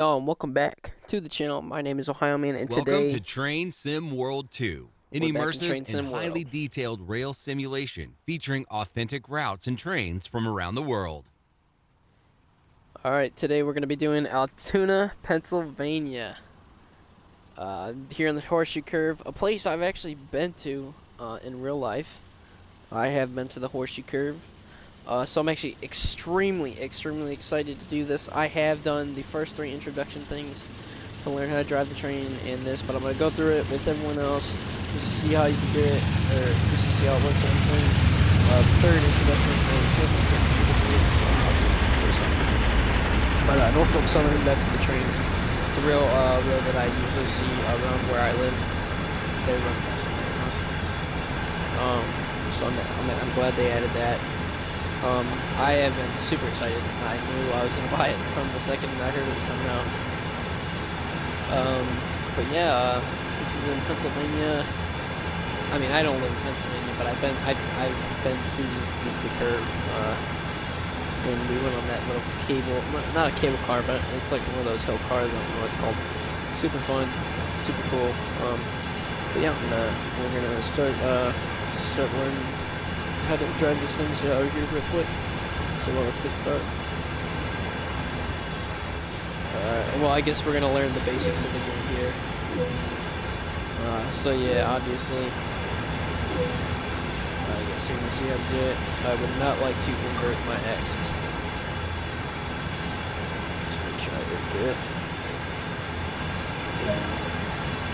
Welcome back to the channel. My name is Ohio Man, and Welcome today to Train Sim World 2, an we're back in immersive Train and Sim highly World. detailed rail simulation featuring authentic routes and trains from around the world. Alright, today we're going to be doing Altoona, Pennsylvania. Here in the Horseshoe Curve, a place I've actually been to in real life. I have been to the Horseshoe Curve. So I'm actually extremely excited to do this. I have done the first 3 introduction things to learn how to drive the train in this, but I'm going to go through it with everyone else just to see how you can do it, or just to see how it works and everything. The third introduction and fourth introduction. But Norfolk Southern, that's the trains. It's the real road that I usually see around where I live. They run past my house. So I'm glad they added that. I have been super excited. I knew I was going to buy it from the second I heard it was coming out. But yeah, this is in Pennsylvania. I mean, I don't live in Pennsylvania, but I've been to the curve, and we went on that little cable, not a cable car, but it's like one of those hill cars. I don't know what it's called. Super fun, super cool. But yeah, we're gonna start learning how to drive these things out here real quick. So let's get started. Well, I guess we're gonna learn the basics of the game here. So yeah, obviously, I guess you're gonna see how to do it. I would not like to invert my axis. Just gonna try to do it.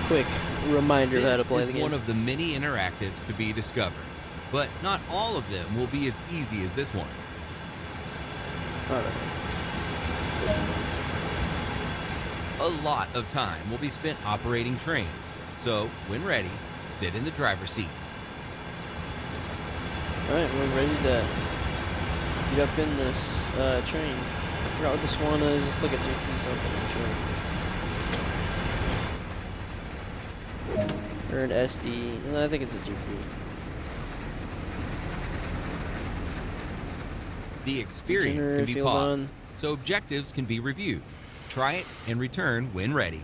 Quick reminder of how to play the game. This is one of the many interactives to be discovered, but not all of them will be as easy as this one. Alright. A lot of time will be spent operating trains, so when ready, sit in the driver's seat. Alright, we're ready to get up in this train. I forgot what this one is. It's like a GP something, I'm sure. Or an SD. And I think it's a GP. The experience can be paused, so objectives can be reviewed. Try it and return when ready.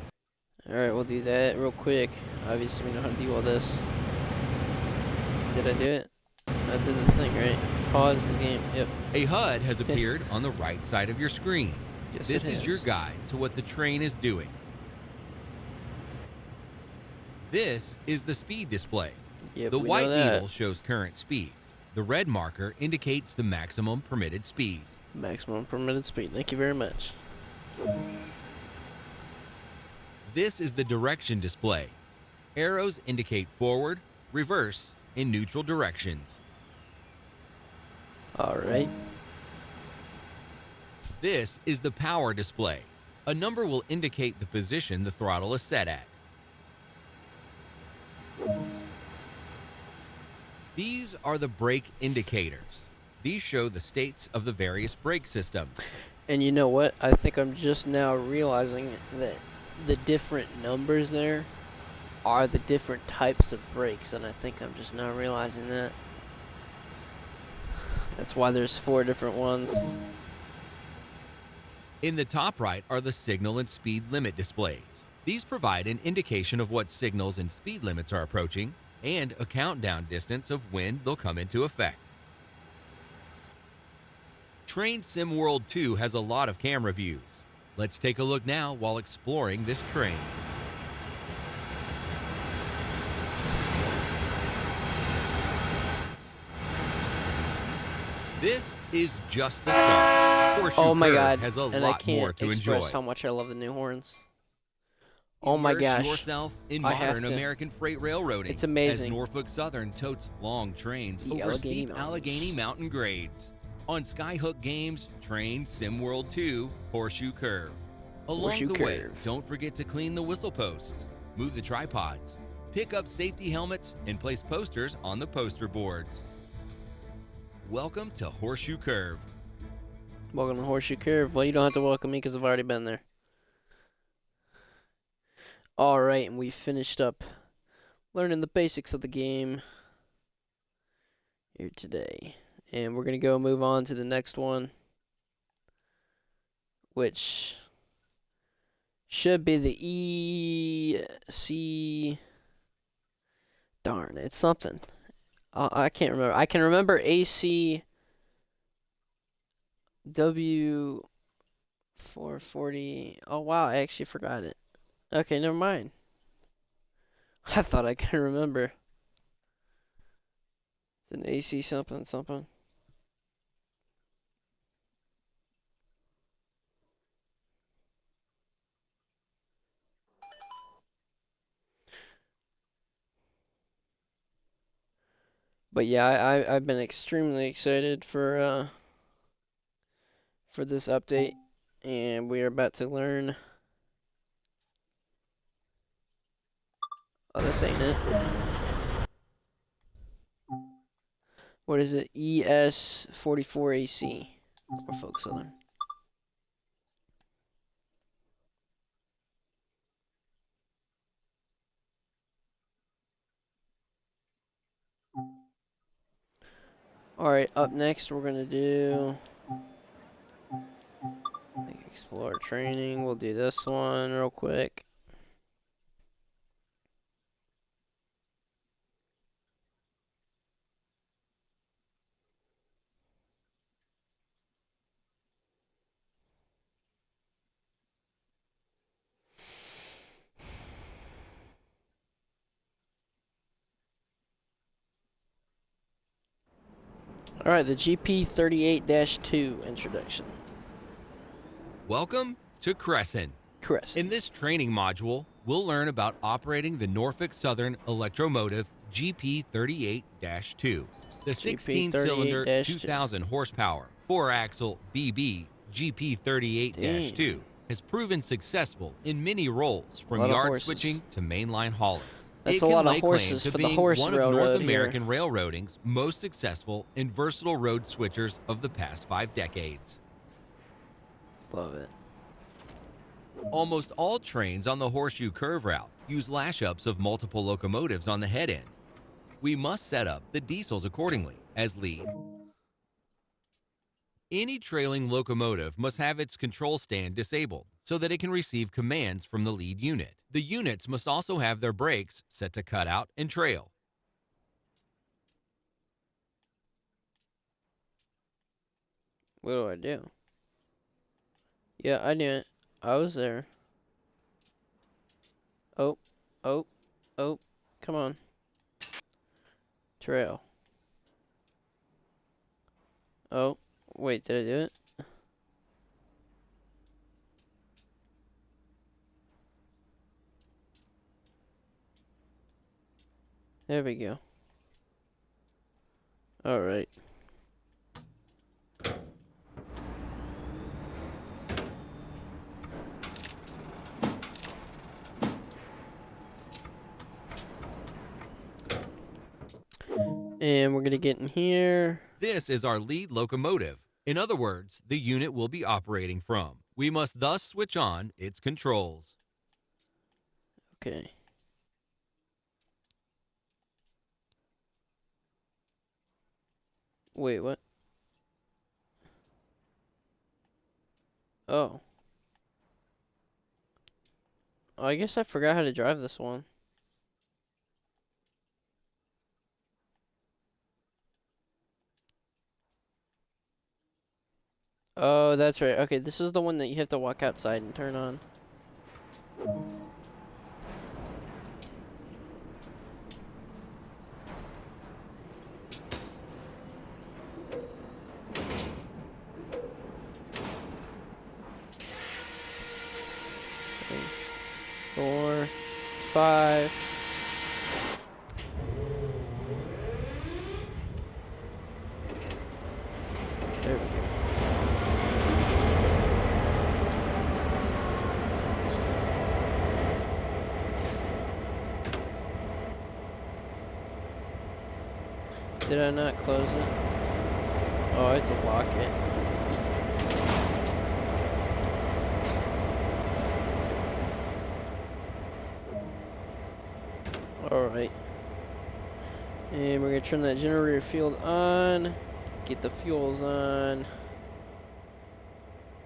Alright, we'll do that real quick. Obviously, we know how to do all this. Did I do it? I did the thing, right? Pause the game. Yep. A HUD has appeared on the right side of your screen. Yes, this is your guide to what the train is doing. This is the speed display. Yep, the white needle shows current speed. The red marker indicates the maximum permitted speed. Maximum permitted speed. Thank you very much. This is the direction display. Arrows indicate forward, reverse, and neutral directions. Alright. This is the power display. A number will indicate the position the throttle is set at. These are the brake indicators. These show the states of the various brake systems. And you know what? I think I'm just now realizing that the different numbers there are the different types of brakes, and I think I'm just now realizing that. That's why there's 4 different ones. In the top right are the signal and speed limit displays. These provide an indication of what signals and speed limits are approaching, and a countdown distance of when they'll come into effect. Train Sim World 2 has a lot of camera views. Let's take a look now while exploring this train. This is just the start. Horseshoe Curve has a lot more to enjoy. I can't express how much I love the new horns. Oh my gosh. Immerse yourself in modern American freight railroading. It's amazing. As Norfolk Southern totes long trains over steep Allegheny Mountain grades. On Skyhook Games, Train Sim World 2, Horseshoe Curve. Along the way, don't forget to clean the whistle posts, move the tripods, pick up safety helmets, and place posters on the poster boards. Welcome to Horseshoe Curve. Welcome to Horseshoe Curve. Well, you don't have to welcome me because I've already been there. Alright, and we finished up learning the basics of the game here today. And we're going to go move on to the next one, which should be the EC. Darn, it's something. I can't remember. I can remember AC W 440. Oh wow, I actually forgot it. Okay, never mind. I thought I could remember. It's an AC something something. But yeah, I've been extremely excited for this update, and we are about to learn. Oh, this ain't it. What is it? ES44AC. Or Folk Southern. Alright, up next we're gonna do explore training. We'll do this one real quick. Alright, the GP38-2 introduction. Welcome to Crescent. In this training module, we'll learn about operating the Norfolk Southern Electromotive GP38-2. The 16-cylinder, 2,000 horsepower, 4-axle BB GP38-2 has proven successful in many roles, from yard switching to mainline hauling. That's a lot of horses for the horse one of North American railroading's most successful and versatile road switchers of the past 5 decades. Love it. Almost all trains on the Horseshoe Curve route use lash-ups of multiple locomotives on the head end. We must set up the diesels accordingly as lead. Any trailing locomotive must have its control stand disabled so that it can receive commands from the lead unit. The units must also have their brakes set to cut out and trail. What do I do? Yeah, I knew it. I was there. Oh, oh, oh, come on. Trail. Oh, wait, did I do it? There we go. Alright. And we're going to get in here. This is our lead locomotive. In other words, the unit we'll be operating from. We must thus switch on its controls. Okay. Wait, what? Oh. Oh, I guess I forgot how to drive this one. Oh, that's right. Okay, this is the one that you have to walk outside and turn on. Okay. 4, 5. There we go. Did I not close it? Oh, I have to lock it. Alright. And we're going to turn that generator field on. Get the fuels on.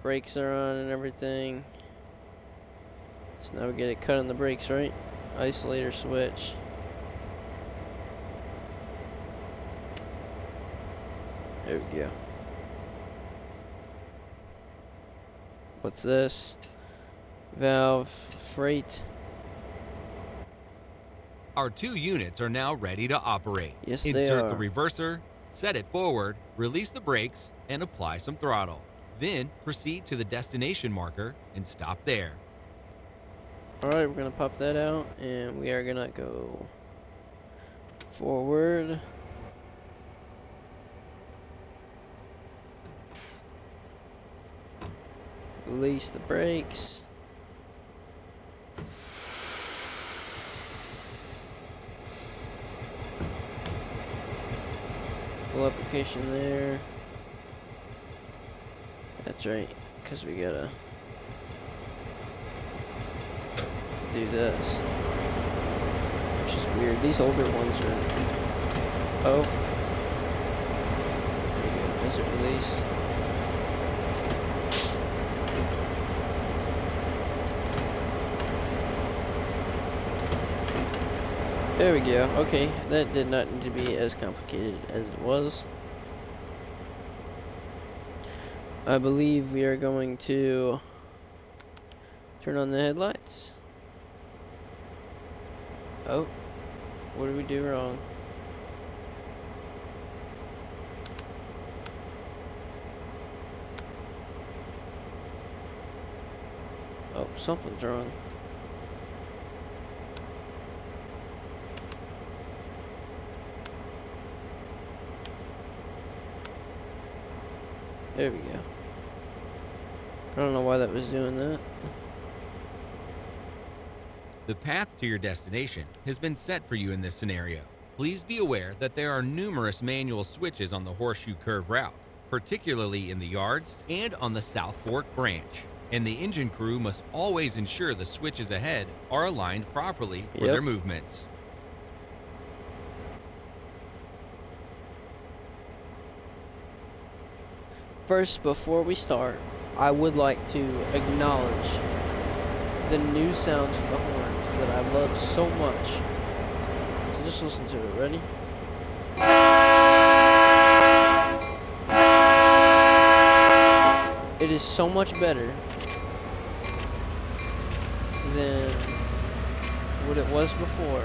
Brakes are on and everything. So now we get a cut on the brakes, right? Isolator switch. There we go. What's this? Valve freight. Our 2 units are now ready to operate. Yes, they Insert are. the reverser, set it forward, release the brakes, and apply some throttle. Then proceed to the destination marker and stop there. Alright, we're gonna pop that out and we are gonna go forward. Release the brakes. Full application there. That's right, because we gotta do this. Which is weird. These older ones are. Oh. There you go. Is it release? There we go. Okay, that did not need to be as complicated as it was. I believe we are going to turn on the headlights. Oh, what did we do wrong? Oh, something's wrong. There we go. I don't know why that was doing that. The path to your destination has been set for you in this scenario. Please be aware that there are numerous manual switches on the Horseshoe Curve route, particularly in the yards and on the South Fork branch. And the engine crew must always ensure the switches ahead are aligned properly for their movements. First, before we start, I would like to acknowledge the new sounds of the horns that I love so much. So just listen to it. Ready? It is so much better than what it was before.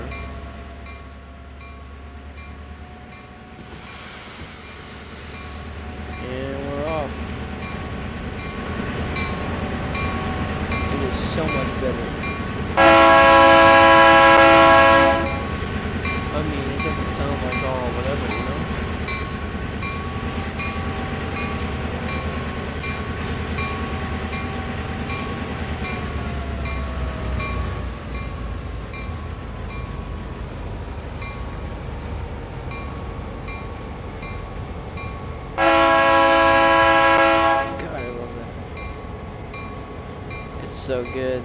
And we're off. It is so much better. I mean, it doesn't sound like all whatever, you know? God, I love that. It's so good.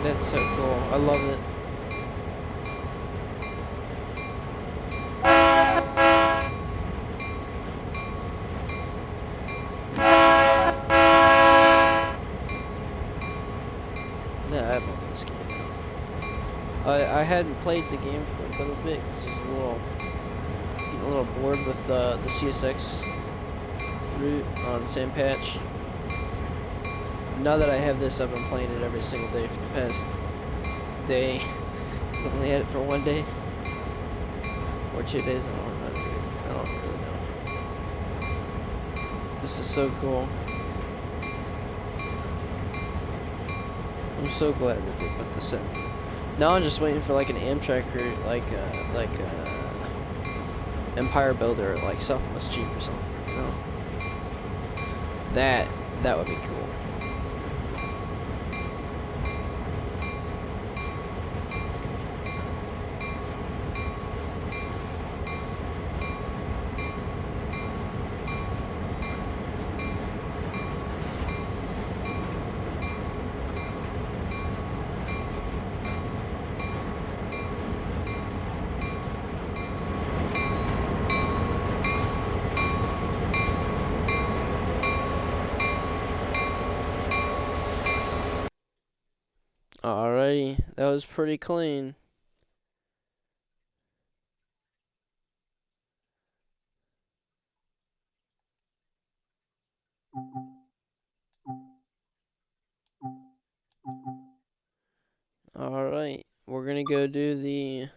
That's so cool. I love it. Yeah, I love this game. I hadn't played the game for a little bit because I was getting a little bored with the CSX route on Sand Patch. Now that I have this, I've been playing it every single day for the past day. I've only had it for 1 day or 2 days. I don't really know. This is so cool. I'm so glad that they put this in. Now I'm just waiting for like an Amtrak route, like Empire Builder, or like Southwest Jeep or something. You know? That would be cool. was pretty clean. Alright, we're gonna go do the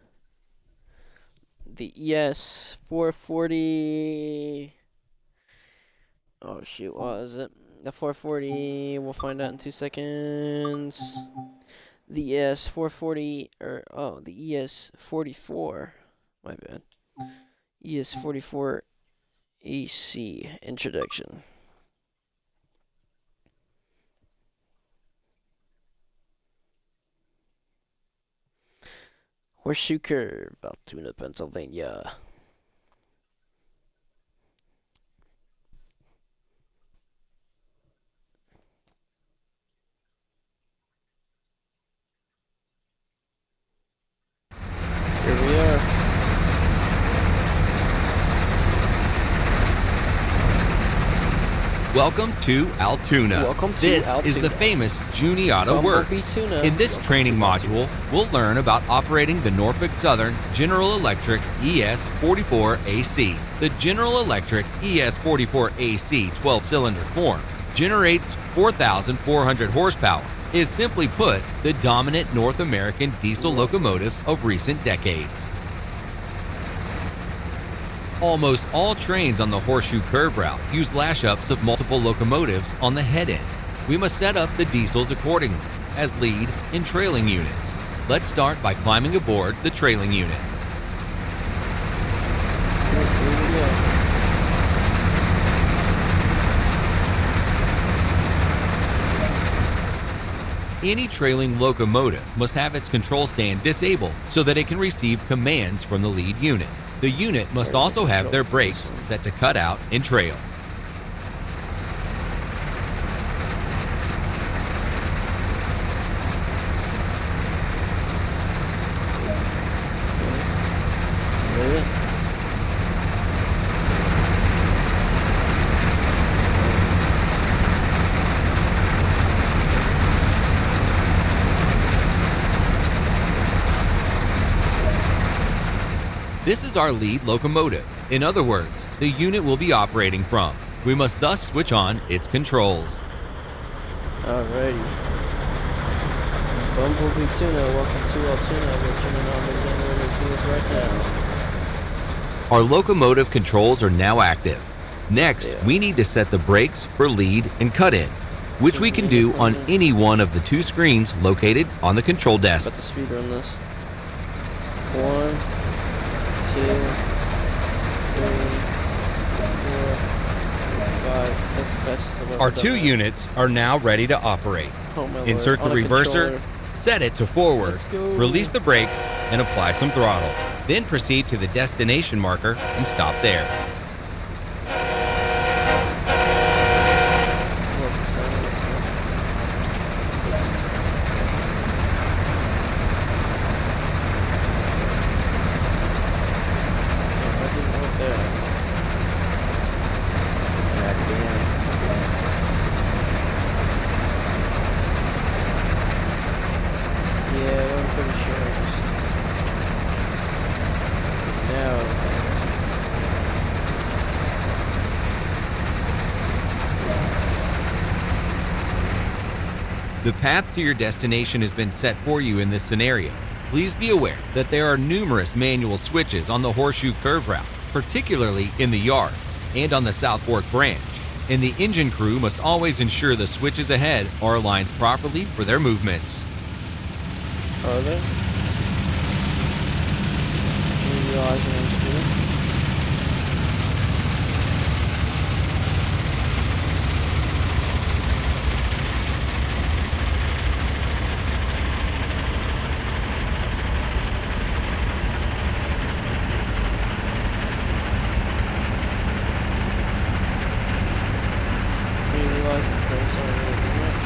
ES 440. Oh shoot, what is it? The 440, we'll find out in 2 seconds. The ES 440, the ES 44. My bad. ES 44 AC introduction. Horseshoe Curve, Altoona, Pennsylvania. Here we are. Welcome to Altoona. Welcome to this Altoona. is the famous Juniata Works. In this training module, we'll learn about operating the Norfolk Southern General Electric ES44AC. The General Electric ES44AC 12-cylinder form generates 4,400 horsepower, is simply put, the dominant North American diesel locomotive of recent decades. Almost all trains on the Horseshoe Curve route use lash-ups of multiple locomotives on the head end. We must set up the diesels accordingly, as lead and trailing units. Let's start by climbing aboard the trailing unit. Any trailing locomotive must have its control stand disabled so that it can receive commands from the lead unit. The unit must also have their brakes set to cut out and trail. This is our lead locomotive. In other words, the unit we'll be operating from. We must thus switch on its controls. Alrighty. Bumblebee Tuna, welcome to Altoona. We're tuning on the generator field right now. Our locomotive controls are now active. Next, we need to set the brakes for lead and cut-in, which we can do on any one of the 2 screens located on the control desks. What's the speed on this? 1, 2, 3, 4, 5. That's the best I've ever Our done 2 that. units are now ready to operate. Oh my Insert Lord. the On a reverser, controller. set it to forward, Let's go. release the brakes, and apply some throttle. Then proceed to the destination marker and stop there. Love the sound of this one. I didn't want that. God damn. Yeah, I'm pretty sure I just... Now... The path to your destination has been set for you in this scenario. Please be aware that there are numerous manual switches on the Horseshoe Curve route, particularly in the yards and on the South Fork branch, and the engine crew must always ensure the switches ahead are aligned properly for their movements. Are they? You realizing I'm speeding? You realize the brakes aren't really doing much?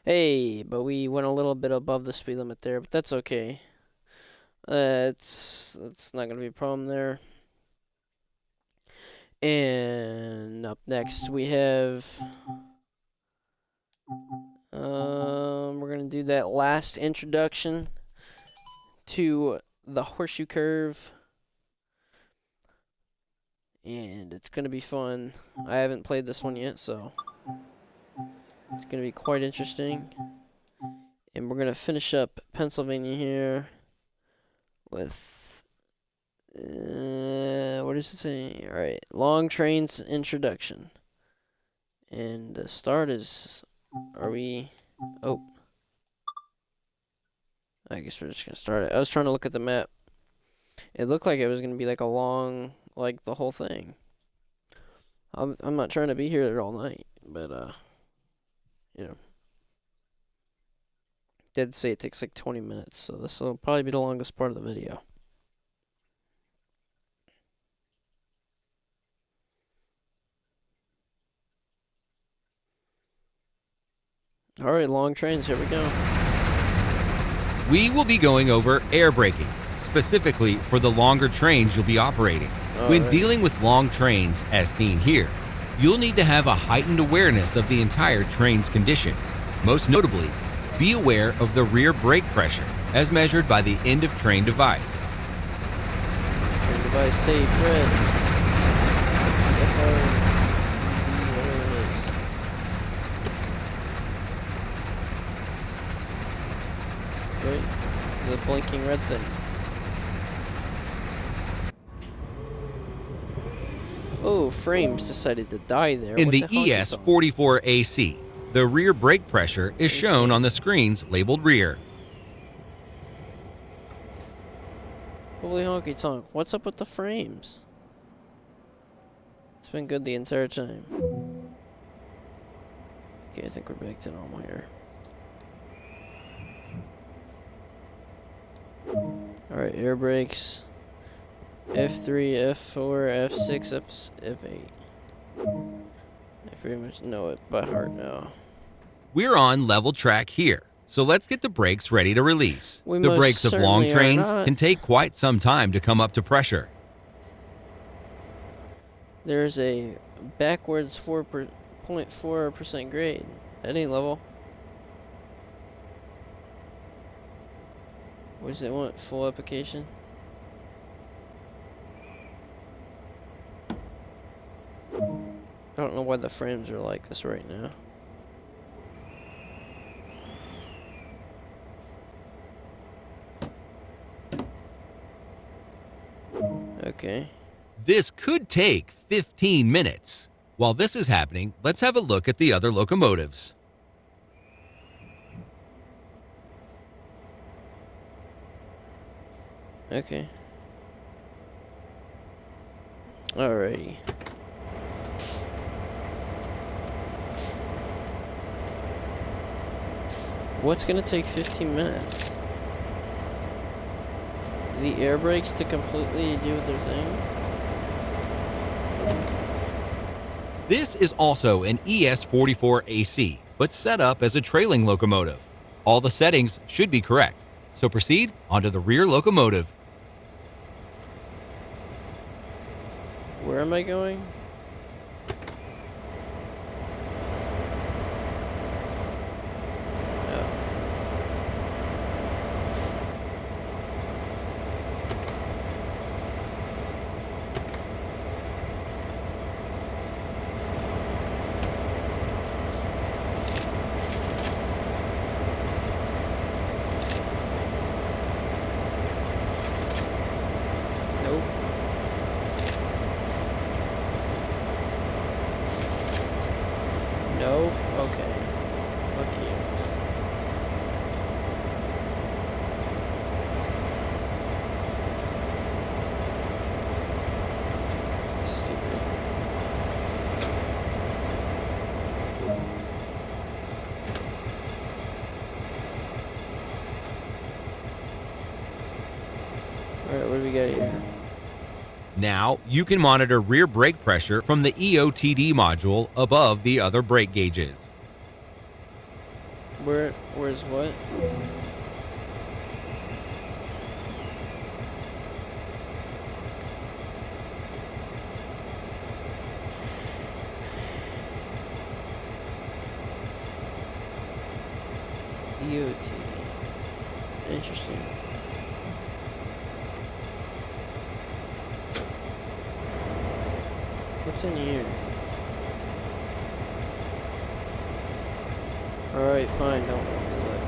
Hey, but we went a little bit above the speed limit there, but that's okay. It's not gonna be a problem there. And up next we have we're gonna do that last introduction to the Horseshoe Curve, and it's gonna be fun. I haven't played this one yet, so it's gonna be quite interesting. And we're gonna finish up Pennsylvania here with what does it say? All right, long trains introduction, and the start is. Are we? Oh, I guess we're just gonna start it. I was trying to look at the map. It looked like it was gonna be like a long, like the whole thing. I'm not trying to be here all night, but you know, did say it takes like 20 minutes, so this will probably be the longest part of the video. All right, long trains. Here we go. We will be going over air braking, specifically for the longer trains you'll be operating. When dealing with long trains, as seen here, you'll need to have a heightened awareness of the entire train's condition. Most notably, be aware of the rear brake pressure, as measured by the end of train device. Train device, hey Fred. That's the FR. The blinking red thing. Oh, frames decided to die there. In the ES44AC, the rear brake pressure is shown on the screens labeled rear. Holy honky tonk, what's up with the frames? It's been good the entire time. Okay, I think we're back to normal here. Alright, air brakes. F3, F4, F6, F8. I pretty much know it by heart now. We're on level track here, so let's get the brakes ready to release. The brakes of long trains can take quite some time to come up to pressure. There's a backwards 4.4% grade. That ain't level. What does it want? Full application? I don't know why the frames are like this right now. Okay. This could take 15 minutes. While this is happening, let's have a look at the other locomotives. Okay. Alrighty. What's gonna take 15 minutes? The air brakes to completely do their thing? This is also an ES44AC, but set up as a trailing locomotive. All the settings should be correct, so proceed onto the rear locomotive. Where am I going? Nope. Okay. Fuck you. Stupid. Alright, what do we got here? Now, you can monitor rear brake pressure from the EOTD module above the other brake gauges. Where's what? EOT. Interesting. What's in here? Alright, fine, don't let me look.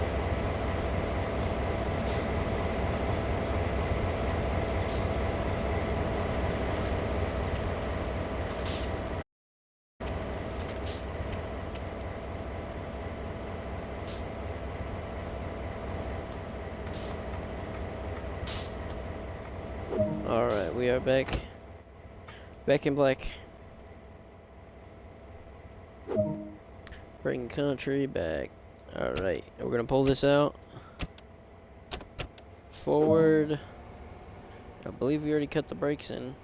Alright, we are back. Back in black. Bring country back. Alright, we're gonna pull this out. Forward. I believe we already cut the brakes in.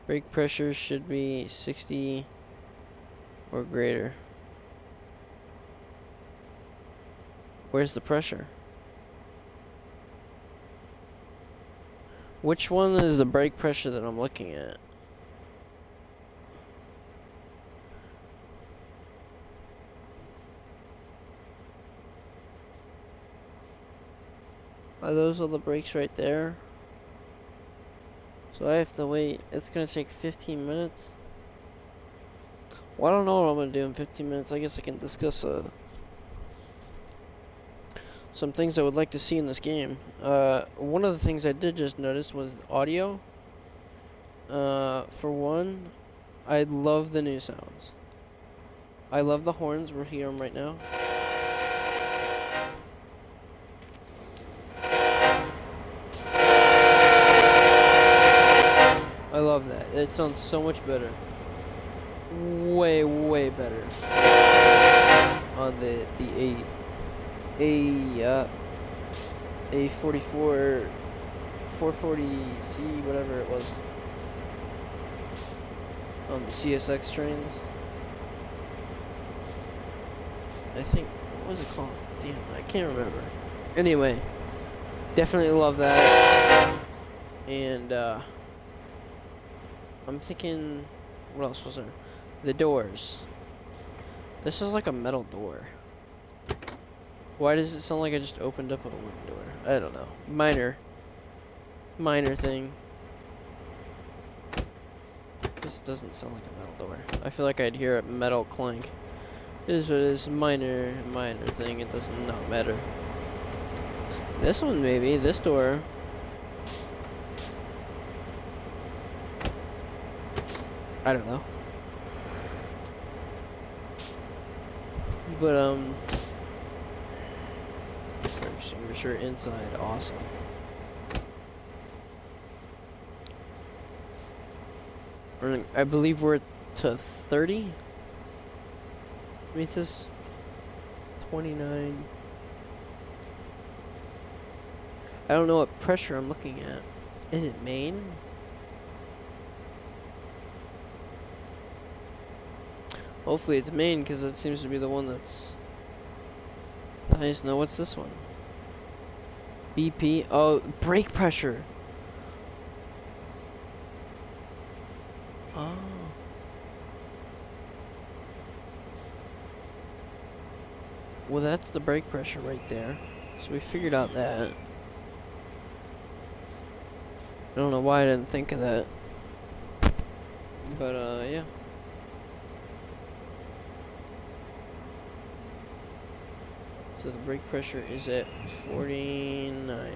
Brake pressure should be 60 or greater. Where's the pressure? Which one is the brake pressure that I'm looking at? Are those all the brakes right there? So I have to wait. It's gonna take 15 minutes. Well, I don't know what I'm gonna do in 15 minutes. I guess I can discuss some things I would like to see in this game. One of the things I did just notice was audio. For one, I love the new sounds. I love the horns. We're hearing them right now. I love that. It sounds so much better. Way, way better. On the A44 440C, whatever it was. On the CSX trains. I think, what was it called? Damn, I can't remember. Anyway, definitely love that. And I'm thinking, what else was there? The doors. This is like a metal door. Why does it sound like I just opened up a wooden door? I don't know. Minor thing. This doesn't sound like a metal door. I feel like I'd hear a metal clank. It is what it is. Minor thing. It does not matter. This one maybe. This door. I don't know. But fire extinguisher inside, awesome. I believe we're to 30. I mean, it says 29. I don't know what pressure I'm looking at. Is it main? Hopefully it's main, because it seems to be the one that's the highest. No, what's this one? BP. Oh, brake pressure. Oh. Well, that's the brake pressure right there. So we figured out that. I don't know why I didn't think of that. But, yeah. So the brake pressure is at 49.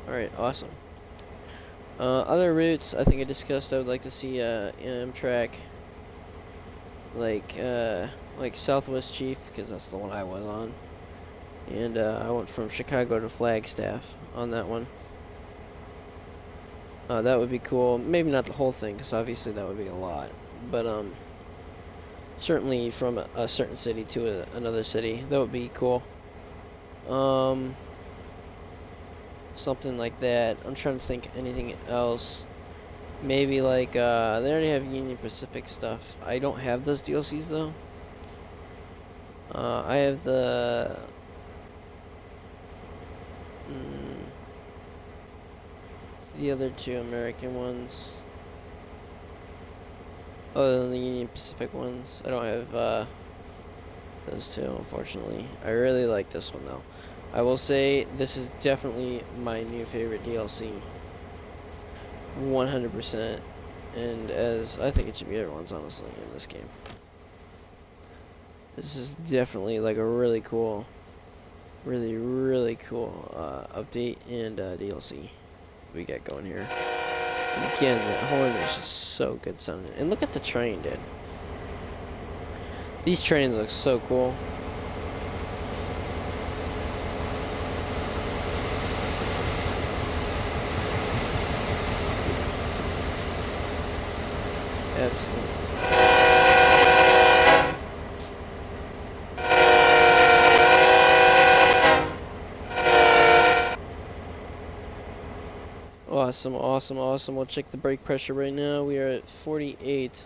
Alright, awesome. Other routes I think I discussed, I would like to see Amtrak, like Southwest Chief, because that's the one I was on. And I went from Chicago to Flagstaff on that one. That would be cool. Maybe not the whole thing, because obviously that would be a lot. But certainly from a certain city to another city, that would be cool. Something like that. I'm trying to think anything else. Maybe like they already have Union Pacific stuff. I don't have those DLCs though. I have the other two American ones. Other than the Union Pacific ones, I don't have those two, unfortunately. I really like this one, though. I will say this is definitely my new favorite DLC. 100%. And as I think it should be everyone's, honestly, in this game. This is definitely like a really cool, really cool update and DLC we got going here. And again, that horn is just so good sounding. And look at the train, dude. These trains look so cool. Absolutely. Awesome, awesome, awesome. We'll check the brake pressure right now. We are at 48.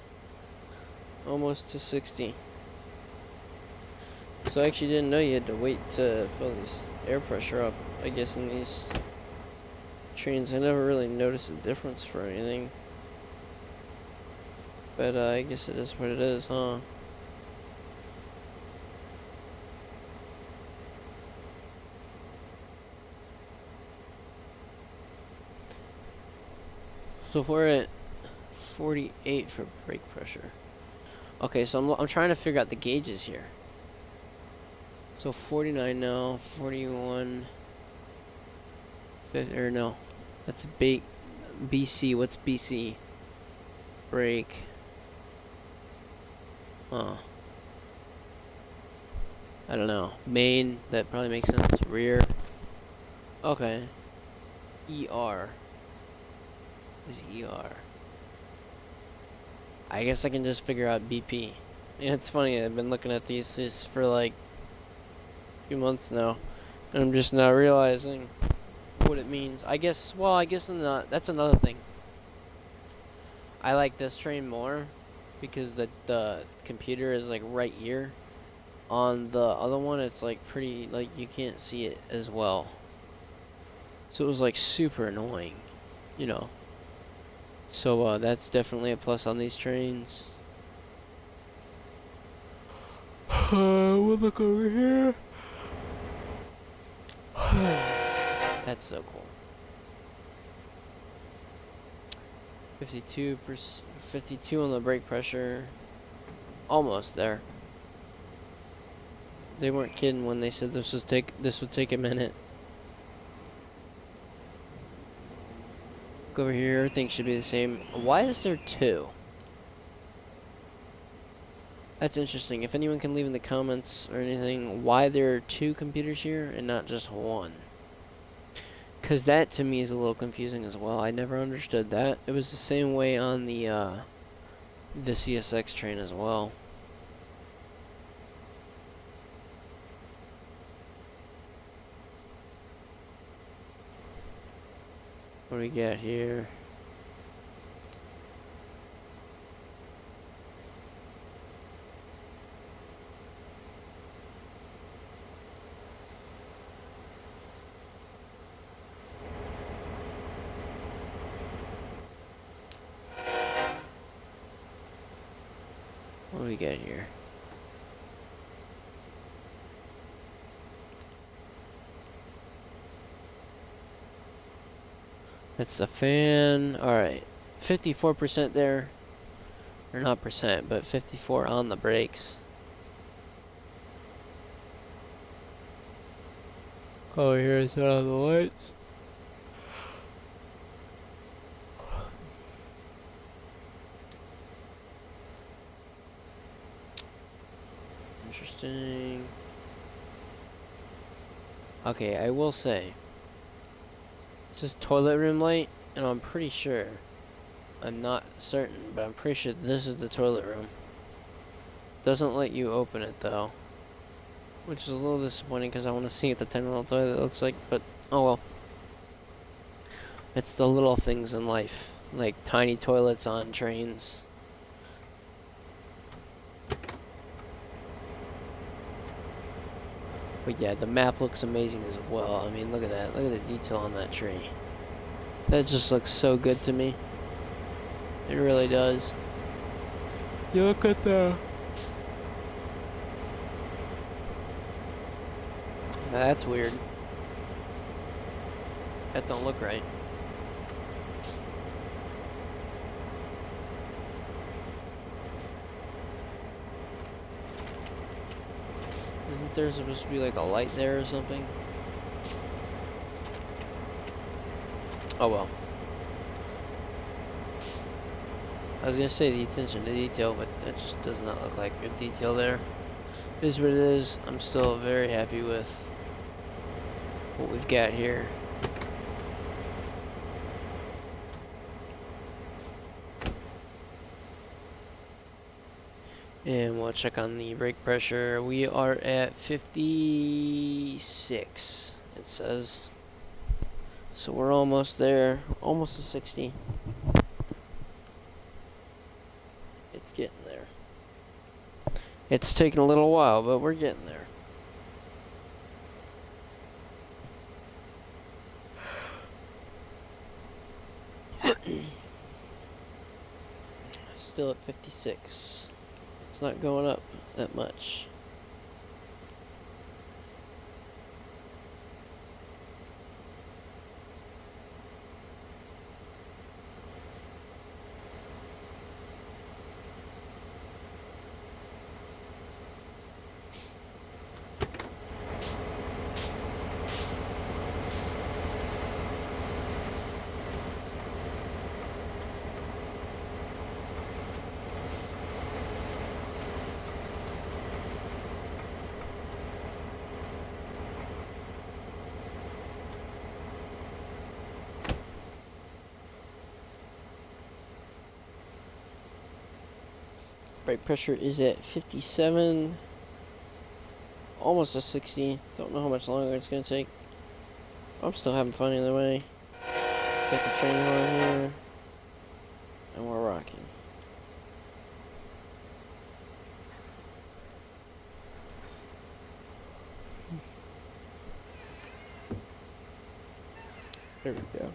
Almost to 60. So I actually didn't know you had to wait to fill this air pressure up, I guess, in these trains. I never really noticed a difference for anything. But I guess it is what it is, huh? So if we're at 48 for brake pressure. Okay, so I'm trying to figure out the gauges here. So 49 now, 41, 50, or no, that's a BC. What's BC? Brake. Huh. I don't know. Main, that probably makes sense. Rear. Okay. ER. What is ER? I guess I can just figure out BP. Yeah, it's funny, I've been looking at these for like a few months now, and I'm just now realizing what it means. I guess, well, I guess that's another thing. I like this train more because the computer is like right here. On the other one, it's like pretty, like you can't see it as well. So it was like super annoying, you know. So that's definitely a plus on these trains. We'll look over here. That's so cool. 52 on the brake pressure. Almost there. They weren't kidding when they said this would take a minute. Look over here, everything should be the same. Why is there two? That's interesting. If anyone can leave in the comments or anything, why there are two computers here and not just one? Because that to me is a little confusing as well. I never understood that. It was the same way on the CSX train as well. What do we got here? What do we got here? That's the fan. Alright. 54% there. Or not percent, but 54 on the brakes. Oh, here's all the lights. Interesting. Okay, I will say. It's just toilet room light, and I'm pretty sure. I'm not certain, but I'm pretty sure this is the toilet room. Doesn't let you open it though, which is a little disappointing because I want to see what the tiny little toilet looks like, but oh well. It's the little things in life, like tiny toilets on trains. But yeah, the map looks amazing as well. I mean, look at that. Look at the detail on that tree. That just looks so good to me. It really does. You look at the That's weird. That don't look right. Isn't there supposed to be like a light there or something? Oh well. I was gonna say the attention to detail, but that just does not look like good detail there. It is what it is. I'm still very happy with what we've got here. And we'll check on the brake pressure. We are at 56, it says. So we're almost there, almost to 60. It's getting there. It's taking a little while, but we're getting there. Still at 56. It's not going up that much. Brake pressure is at 57, almost a 60. Don't know how much longer it's gonna take. I'm still having fun either way. Got the train horn here, and we're rocking. There we go.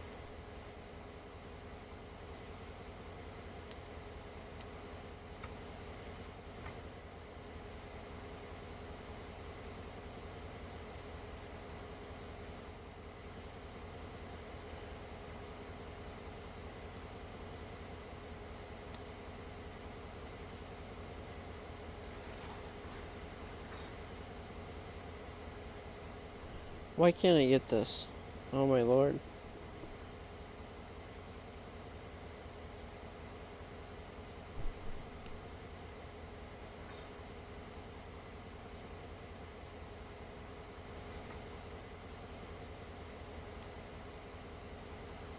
Why can't I get this? Oh my lord.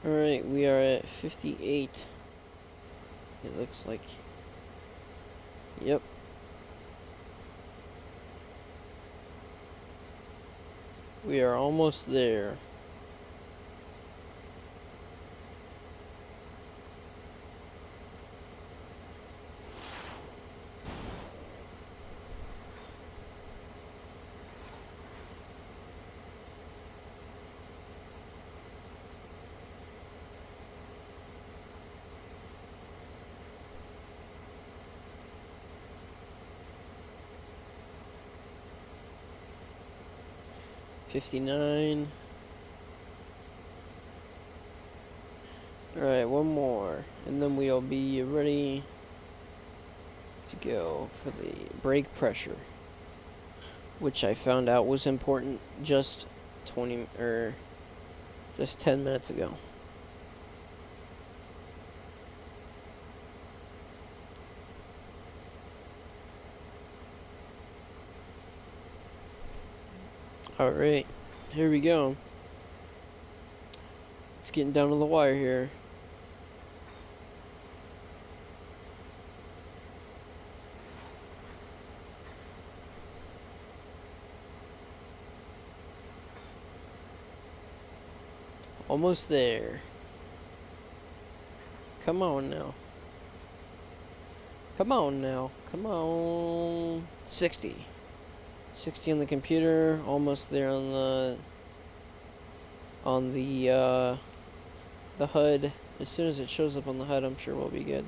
Alright, we are at 58. It looks like. Yep. We are almost there. $59. Alright, one more. And then we'll be ready to go for the brake pressure, which I found out was important just 10 minutes ago. Alright, here we go. It's getting down to the wire here. Almost there. Come on now. Come on now. Come on. 60. 60 on the computer. Almost there on the HUD. As soon as it shows up on the HUD, I'm sure we'll be good.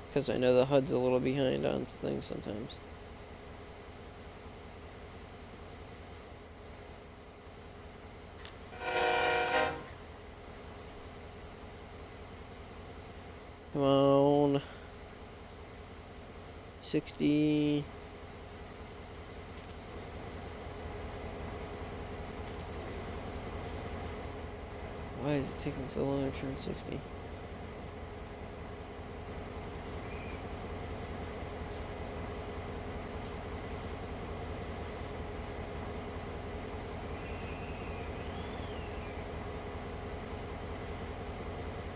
Because I know the HUD's a little behind on things sometimes. Come on. 60. Why is it taking so long to turn 60?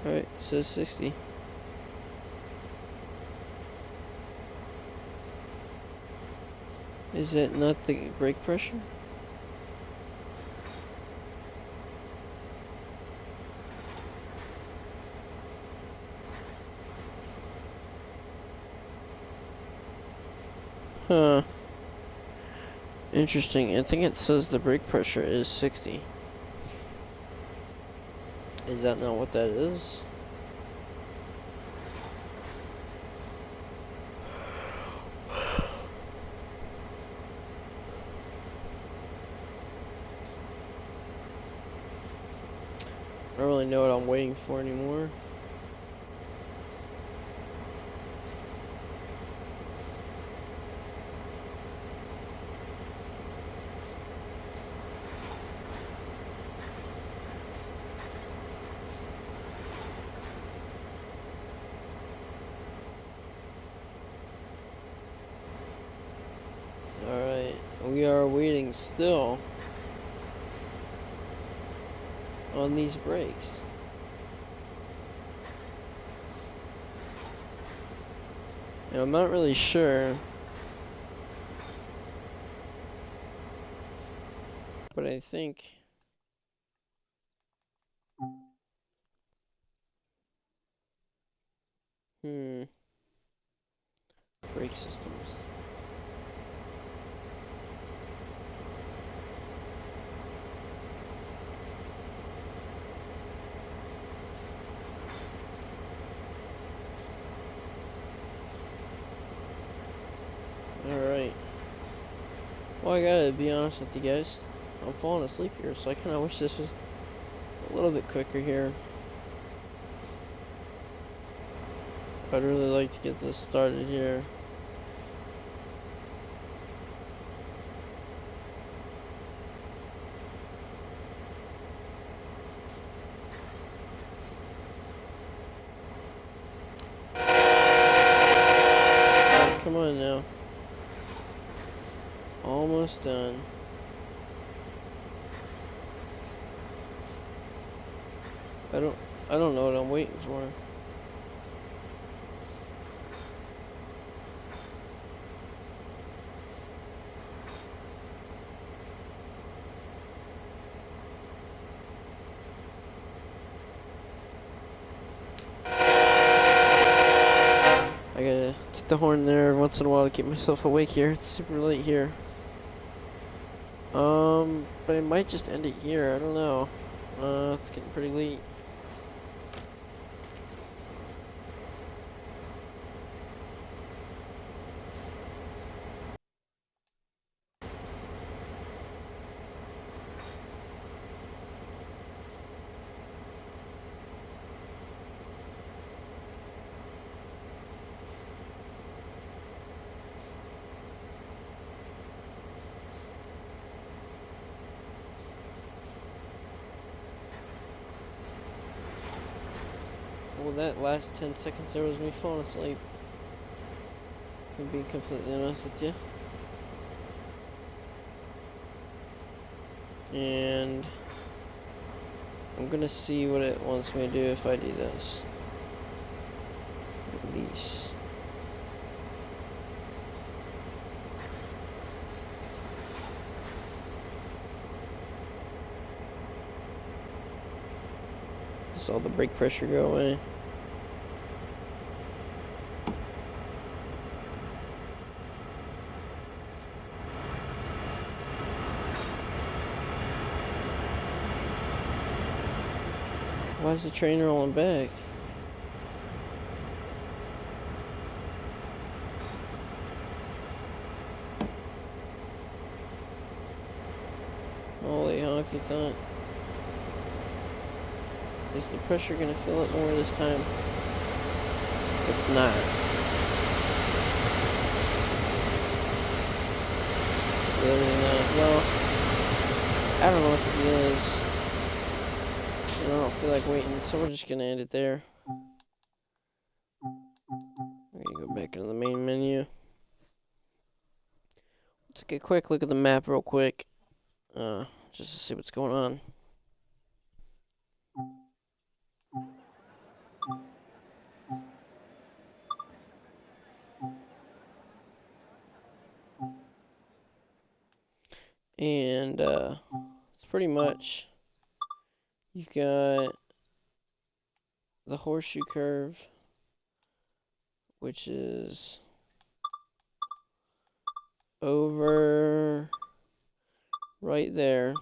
Alright, says 60. Is that not the brake pressure? Huh. Interesting. I think it says the brake pressure is 60. Is that not what that is? I don't really know what I'm waiting for anymore. Alright, we are waiting still on these brakes. And I'm not really sure, but I think brake systems. Alright. Well, I gotta be honest with you guys. I'm falling asleep here, so I kinda wish this was a little bit quicker here. I'd really like to get this started here. Come on now. Almost done. I don't know what I'm waiting for. I gotta take the horn there once in a while to keep myself awake here. It's super late here. But I might just end it here. I don't know. It's getting pretty late. Well, that last 10 seconds there was me falling asleep. If I'm being completely honest with you. And I'm gonna see what it wants me to do if I do this. Release. Just all the brake pressure go away. Why is the train rolling back? Holy honky tonk. Is the pressure gonna fill it more this time? It's not. It's literally not. Well, I don't know what the deal is. I don't feel like waiting, so we're just gonna end it there. We're gonna go back into the main menu. Let's take a quick look at the map real quick. Just to see what's going on. And, it's pretty much, you've got the Horseshoe Curve, which is over right there.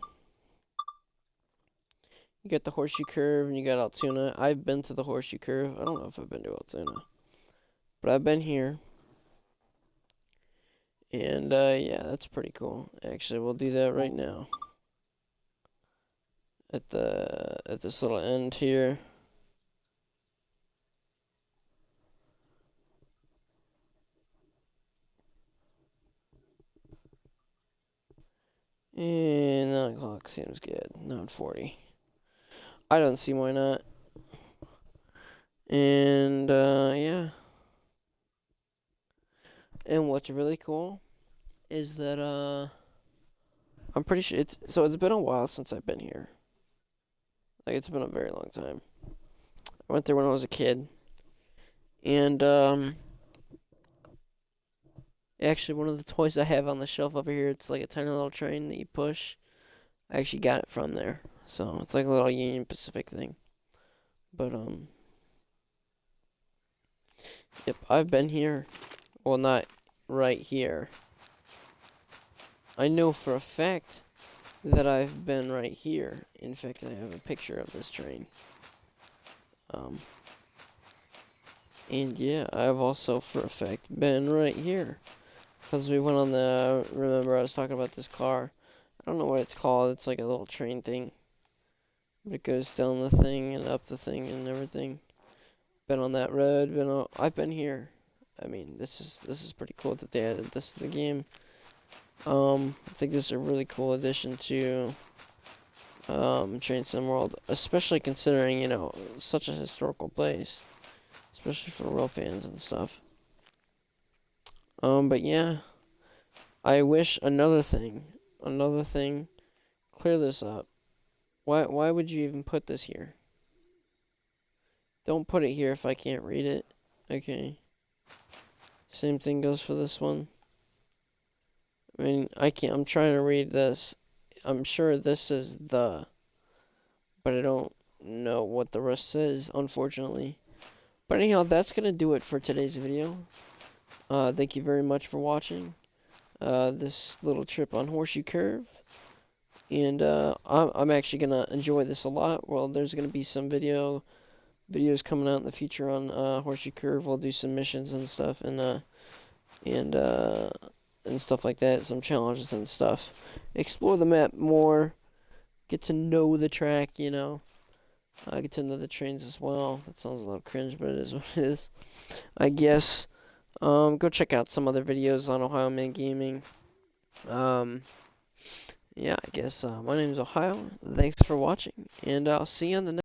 You got the Horseshoe Curve and you got Altoona. I've been to the Horseshoe Curve. I don't know if I've been to Altoona, but I've been here. And yeah, that's pretty cool. Actually, we'll do that right now. At this little end here. And 9 o'clock seems good. 9:40. I don't see why not. And yeah. And what's really cool is that I'm pretty sure it's been a while since I've been here. Like, it's been a very long time. I went there when I was a kid. And actually, one of the toys I have on the shelf over here, it's like a tiny little train that you push. I actually got it from there. So it's like a little Union Pacific thing. But yep, I've been here. Well, not right here. I know for a fact that I've been right here. In fact, I have a picture of this train. And yeah, I've also for a fact been right here. Because we went on the, remember I was talking about this car. I don't know what it's called. It's like a little train thing. But it goes down the thing and up the thing and everything. Been on that road. I've been here. I mean, this is pretty cool that they added this to the game. I think this is a really cool addition to Train Sim World, especially considering, you know, such a historical place, especially for real fans and stuff. But yeah, I wish another thing, clear this up. Why would you even put this here? Don't put it here if I can't read it. Okay. Same thing goes for this one. I mean, I'm trying to read this. I'm sure this is the, but I don't know what the rest says, unfortunately. But anyhow, that's going to do it for today's video. Thank you very much for watching this little trip on Horseshoe Curve. And I'm actually going to enjoy this a lot. Well, there's going to be some videos coming out in the future on Horseshoe Curve. We'll do some missions and stuff, and stuff like that, some challenges and stuff. Explore the map more, get to know the track, you know. Get to know the trains as well. That sounds a little cringe, but it is what it is, I guess. Go check out some other videos on Ohio Man Gaming. Yeah, I guess my name is Ohio. Thanks for watching, and I'll see you on the next